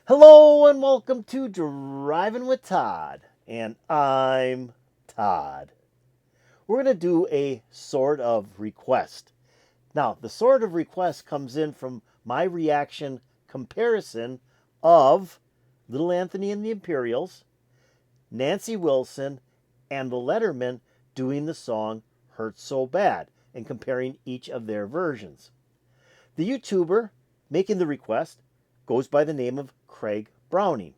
Hello and welcome to Driving with Todd. And I'm Todd. We're going to do a sort of request. Now, the sort of request comes in from my reaction comparison of Little Anthony and the Imperials, Nancy Wilson, and the Letterman doing the song Hurt So Bad and comparing each of their versions. The YouTuber making the request goes by the name of Craig Browning.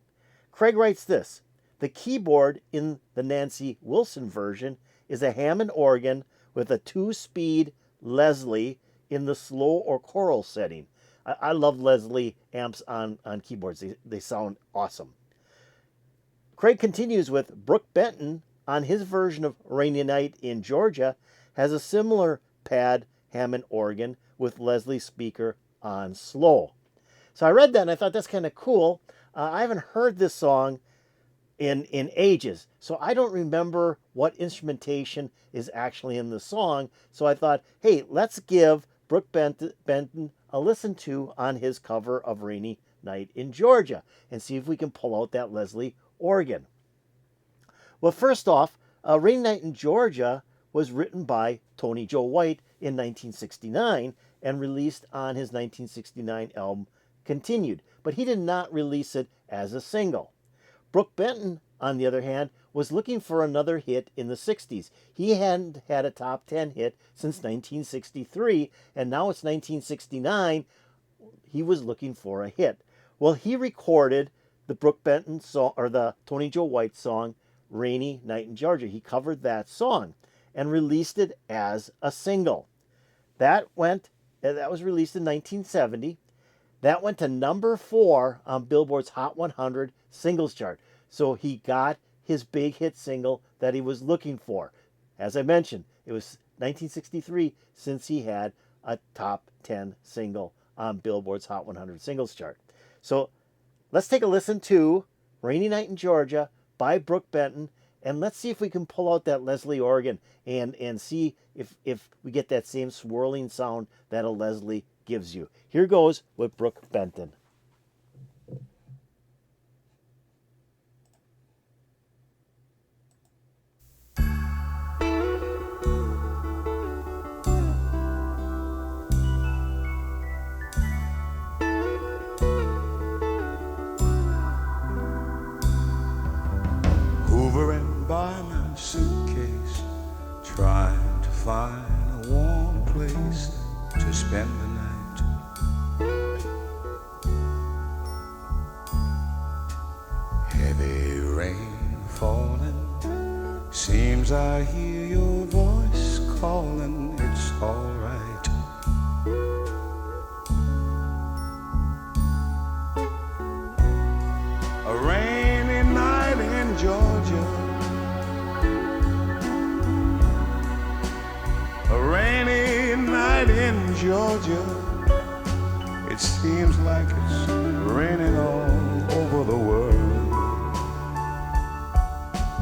Craig writes this: the keyboard in the Nancy Wilson version is a Hammond organ with a 2-speed Leslie in the slow or choral setting. I love Leslie amps on keyboards. They sound awesome. Craig continues with Brook Benton on his version of Rainy Night in Georgia has a similar pad Hammond organ with Leslie speaker on slow. So I read that and I thought that's kind of cool. I haven't heard this song in ages, so I don't remember what instrumentation is actually in the song. So I thought, hey, let's give Brook Benton a listen to on his cover of Rainy Night in Georgia and see if we can pull out that Leslie organ. Well, first off, Rainy Night in Georgia was written by Tony Joe White in 1969 and released on his 1969 album Continued, but he did not release it as a single. Brook Benton, on the other hand, was looking for another hit in the 60s. He hadn't had a top 10 hit since 1963, and now it's 1969. He was looking for a hit. Well, he recorded the Brook Benton song, or the Tony Joe White song, Rainy Night in Georgia. He covered that song and released it as a single. That was released in 1970. That went to number 4 on Billboard's Hot 100 singles chart. So he got his big hit single that he was looking for. As I mentioned, it was 1963 since he had a top 10 single on Billboard's Hot 100 singles chart. So let's take a listen to Rainy Night in Georgia by Brook Benton, and let's see if we can pull out that Leslie organ and see if we get that same swirling sound that a Leslie gives you. Here goes with Brook Benton. Hovering by my suitcase, trying to find a warm place to spend the night. Heavy rain falling, seems I hear your voice calling. It's alright. A rainy night in Georgia, a rainy night in Georgia. It seems like it's raining all over the world.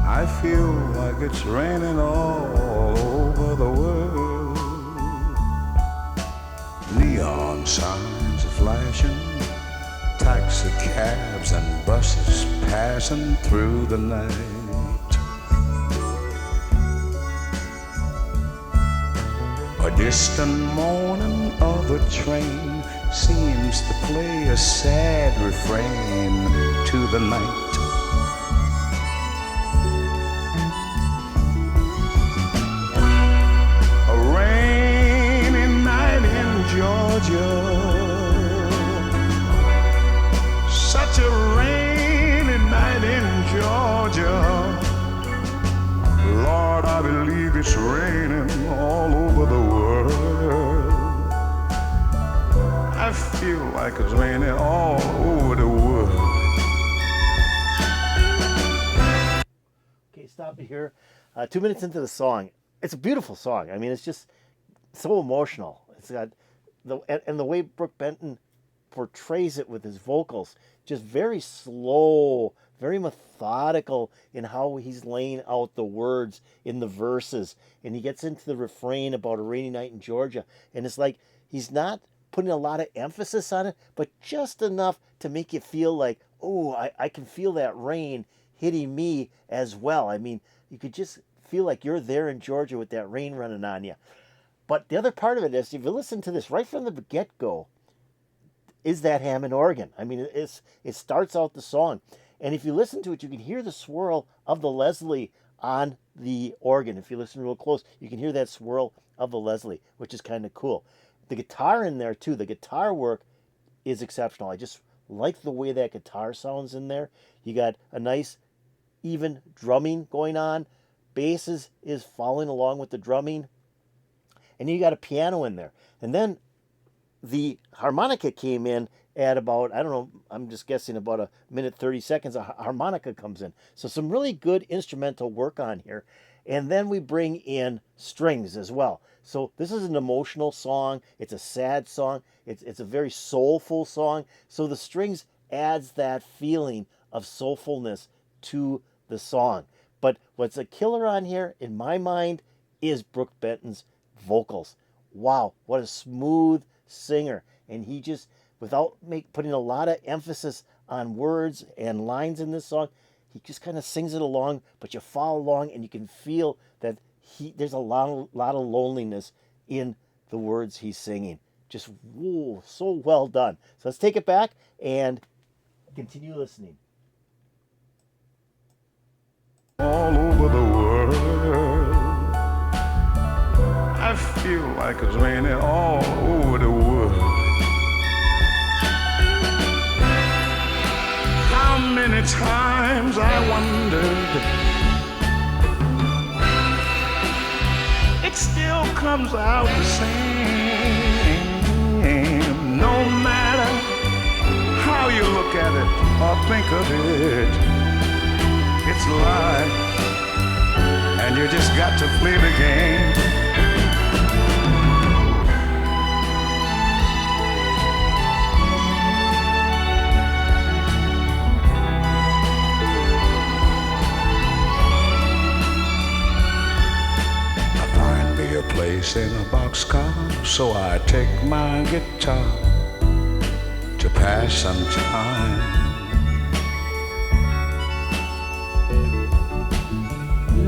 I feel like it's raining all over the world. Neon signs are flashing, taxi cabs and buses passing through the night. A distant moaning of a train seems to play a sad refrain to the night. A rainy night in Georgia, such a rainy night in Georgia. Lord, I believe it's raining all over the world. I feel like it's raining all over the world. Okay, stop it here. 2 minutes into the song. It's a beautiful song. I mean, it's just so emotional. It's got the way Brook Benton portrays it with his vocals, just very slow, very methodical in how he's laying out the words in the verses. And he gets into the refrain about a rainy night in Georgia, and it's like he's not putting a lot of emphasis on it, but just enough to make you feel like, oh, I can feel that rain hitting me as well. I mean, you could just feel like you're there in Georgia with that rain running on you. But the other part of it is, if you listen to this right from the get-go, is that Hammond organ. I mean, it starts out the song. And if you listen to it, you can hear the swirl of the Leslie on the organ. If you listen real close, you can hear that swirl of the Leslie, which is kind of cool. The guitar in there, too, the guitar work is exceptional. I just like the way that guitar sounds in there. You got a nice, even drumming going on. Bass is following along with the drumming. And you got a piano in there. And then the harmonica came in at about, I don't know, I'm just guessing about a minute 30 seconds, a harmonica comes in. So some really good instrumental work on here. And then we bring in strings as well. So this is an emotional song. It's a sad song. It's a very soulful song. So the strings adds that feeling of soulfulness to the song. But what's a killer on here, in my mind, is Brook Benton's vocals. Wow, what a smooth singer. And he just, without putting a lot of emphasis on words and lines in this song, he just kind of sings it along, but you follow along and you can feel that there's a lot of loneliness in the words he's singing. Just, whoa, so well done. So let's take it back and continue listening. All over the world, I feel like it's raining all over the world. How many times I wondered, it still comes out the same. No matter how you look at it or think of it, it's life, and you just got to play the game. A place in a boxcar, so I take my guitar to pass some time.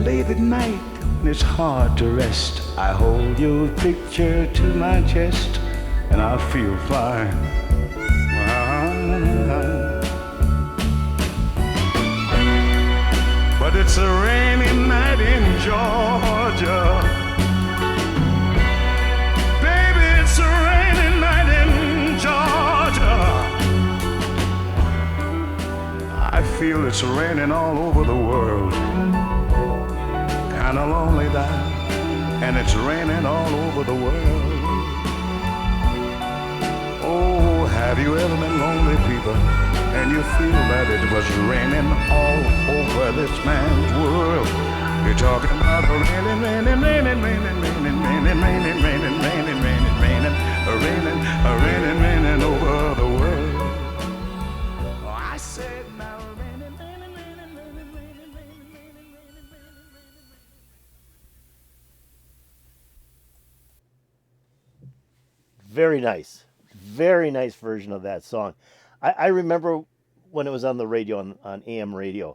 Late at night when it's hard to rest, I hold your picture to my chest and I feel fine. But it's a rainy night in Georgia. I feel it's raining all over the world. Kinda lonely now, and it's raining all over the world. Oh, have you ever been lonely, people, and you feel that it was raining all over this man's world? You're talking about raining, raining, raining, raining, raining, raining, raining, raining, raining, raining, raining, raining, raining, raining over the world. I said now. Very nice version of that song. I remember when it was on the radio, on AM radio,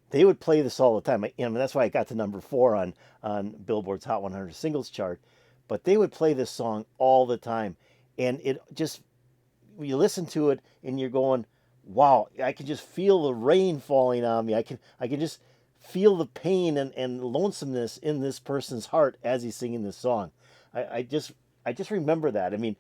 they would play this all the time. That's why I got to number 4 on Billboard's Hot 100 Singles chart. But they would play this song all the time. And it just, you listen to it and you're going, wow, I can just feel the rain falling on me. I can just feel the pain and lonesomeness in this person's heart as he's singing this song. I just remember that. I mean,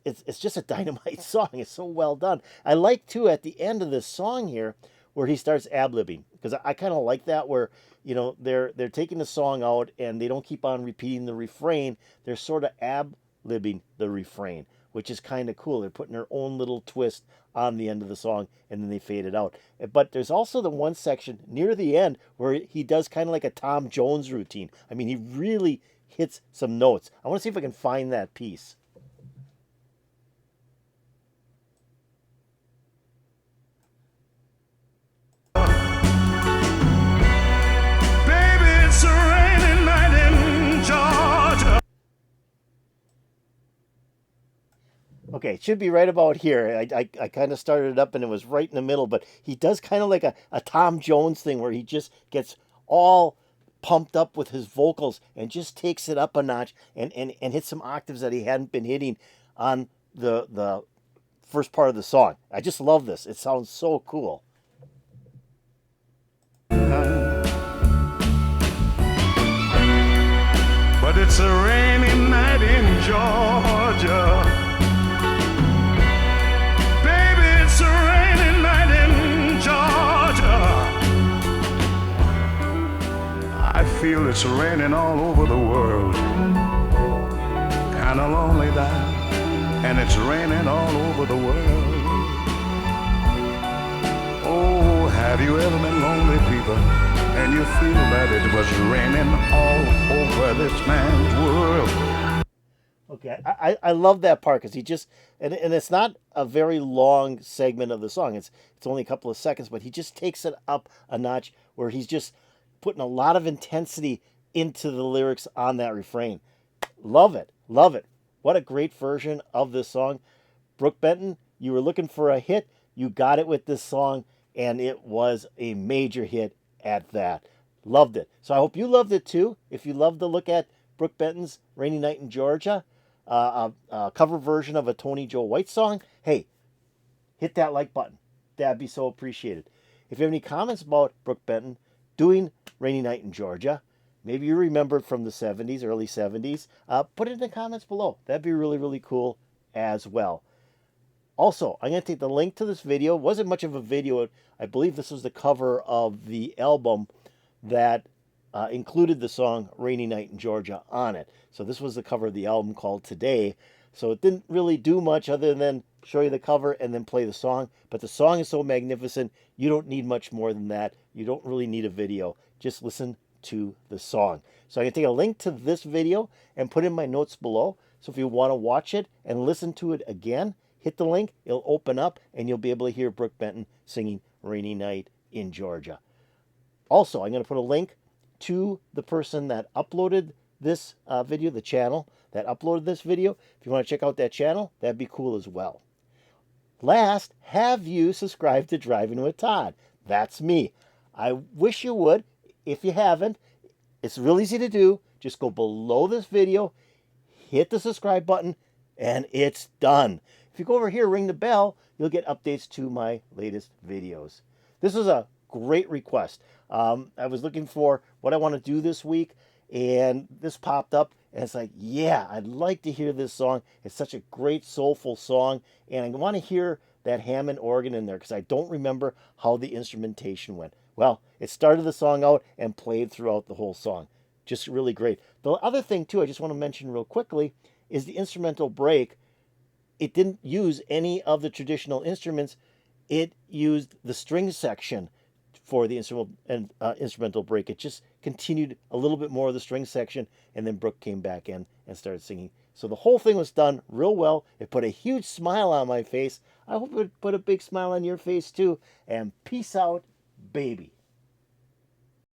it's just a dynamite song. It's so well done. I like, too, at the end of this song here, where he starts ad-libbing, because I kind of like that, where, you know, they're taking the song out and they don't keep on repeating the refrain. They're sort of ad-libbing the refrain, which is kind of cool. They're putting their own little twist on the end of the song, and then they fade it out. But there's also the one section near the end where he does kind of like a Tom Jones routine. I mean, he really hits some notes. I want to see if I can find that piece. Baby, it's a rainy night in Georgia. Okay, it should be right about here. I kind of started it up and it was right in the middle, but he does kind of like a Tom Jones thing where he just gets all pumped up with his vocals and just takes it up a notch and hits some octaves that he hadn't been hitting on the first part of the song. I just love this. It sounds so cool. But it's a rainy night in Georgia. Baby, it's a rainy night in Georgia. I feel it's raining all over the world. Kinda lonely that, and it's raining all over the world. Oh, have you ever been lonely, people? And you feel that it was raining all over this man's world. Okay, I love that part because he just and it's not a very long segment of the song. It's only a couple of seconds, but he just takes it up a notch where he's just putting a lot of intensity into the lyrics on that refrain. Love it, love it. What a great version of this song. Brook Benton, you were looking for a hit, you got it with this song, and it was a major hit at that. Loved it. So I hope you loved it too. If you love to look at Brook Benton's Rainy Night in Georgia, a cover version of a Tony Joe White song, hey, hit that like button. That'd be so appreciated. If you have any comments about Brook Benton doing Rainy Night in Georgia, maybe you remember it from the 70s, early 70s, put it in the comments below. That'd be really, really cool as well. Also, I'm going to take the link to this video. It wasn't much of a video. I believe this was the cover of the album that included the song Rainy Night in Georgia on it. So this was the cover of the album called Today. So it didn't really do much other than show you the cover and then play the song. But the song is so magnificent, you don't need much more than that. You don't really need a video. Just listen to the song. So I'm going to take a link to this video and put in my notes below. So if you want to watch it and listen to it again, hit the link, it'll open up, and you'll be able to hear Brook Benton singing Rainy Night in Georgia. Also, I'm going to put a link to the person that uploaded this video, the channel that uploaded this video. If you want to check out that channel, that'd be cool as well. Last, have you subscribed to Driving with Todd? That's me. I wish you would. If you haven't, it's real easy to do. Just go below this video, hit the subscribe button, and it's done. If you go over here, ring the bell, you'll get updates to my latest videos. This was a great request. I was looking for what I want to do this week, and this popped up, and it's like, yeah, I'd like to hear this song. It's such a great, soulful song, and I want to hear that Hammond organ in there because I don't remember how the instrumentation went. Well, it started the song out and played throughout the whole song. Just really great. The other thing, too, I just want to mention real quickly is the instrumental break. It didn't use any of the traditional instruments. It used the string section for the instrumental break. It just continued a little bit more of the string section, and then Brook came back in and started singing. So the whole thing was done real well. It put a huge smile on my face. I hope it put a big smile on your face too. And peace out, baby.